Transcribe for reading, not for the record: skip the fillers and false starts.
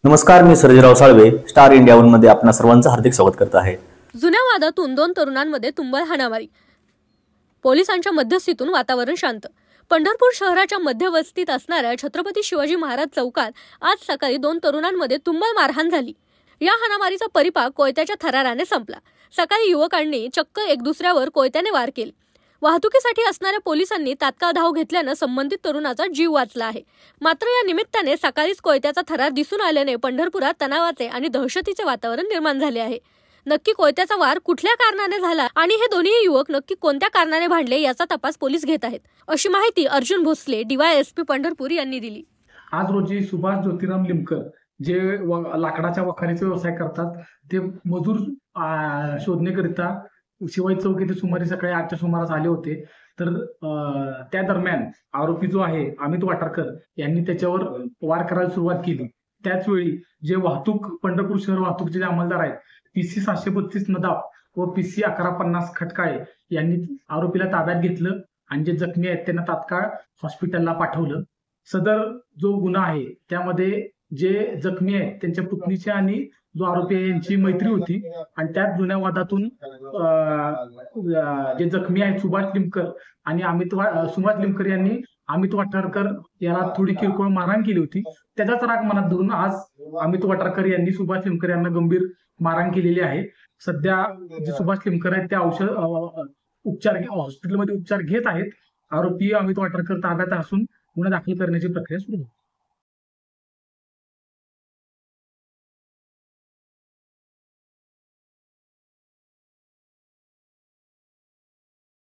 नमस्कार, मी Sarjerao Salve, Star India One मध्ये आपणा सर्वांचं हार्दिक स्वागत करत आहे। जुन्या वादातून दोन तरुणांमध्ये तुंबळ हाणामारी, पोलिसांच्या मध्यस्थीतून वातावरण शांत। पंढरपूर शहराच्या मध्यवस्तीत असणाऱ्या छत्रपती शिवाजी महाराज चौकात आज सकाळी दोन तरुणांमध्ये तुंबळ मारहाण झाली। या हाणामारीचा परिपाक कोयत्याच्या थराराने संपला। सकाळी युवकांनी चक्क एक दुसऱ्यावर कोयत्याने वार केले। वाहतुकीसाठी असणाऱ्या पोलिसांनी तात्काळ धाव घेतल्याने संबंधित तरुणाचा जीव वाचला आहे। मात्र या निमित्ताने सकाळीच कोयत्याचा थरार दिसून आल्याने पंढरपुरात तणावाचे आणि दहशतीचे वातावरण निर्माण झाले आहे। नक्की कोयत्याचा वार कुठल्या कारणाने झाला आणि हे दोन्ही युवक नक्की कोणत्या कारणाने भांडले याचा तपास पोलीस घेत आहेत, अशी माहिती अर्जुन भोसले, DYSP पंढरपूर यांनी दिली। आज रोजी सुभाष ज्योतिराम लिमकर जे लाकडाच्या वखारीचा व्यवसाय करतात ते मजूर शोधण्याकरिता शिवाजी चौक येथे सुमारे सकाळी 8च्या सुमारास आले होते। तर त्या दरम्यान आरोपी जो आहे अमित वाटारकर यांनी त्याच्यावर वार करायला सुरुवात केली। त्याच वेळी जे पंढरपूर शहर वाहतूकचे जे अंमलदार आहेत PC 732 नदाब व PC 1150 खटकाळे यांनी आरोपीला ताब्यात घेतलं आणि जे जखमी आहेत त्यांना तात्काळ हॉस्पिटलला पाठवलं। सदर जो गुन्हा आहे त्यामध्ये जे जखमी आहेत त्यांच्या पुतणीची आणि जो आरोपी आहे यांची मैत्री होती आणि त्याच जुन्या वादातून जे जखमी आहेत सुभाष लिमकर आणि सुभाष लिमकर यांनी अमित वाटारकर याला थोडी किरकोळ मारहाण केली होती। त्याचाच राग मनात धरून आज अमित वाटारकर यांनी सुभाष लिमकर यांना गंभीर मारहाण केलेली आहे। सध्या जे सुभाष लिमकर आहेत त्या हॉस्पिटलमध्ये उपचार घेत आहेत। आरोपी अमित वाटारकर ताब्यात असून गुन्हा दाखल करण्याची प्रक्रिया सुरू आहे।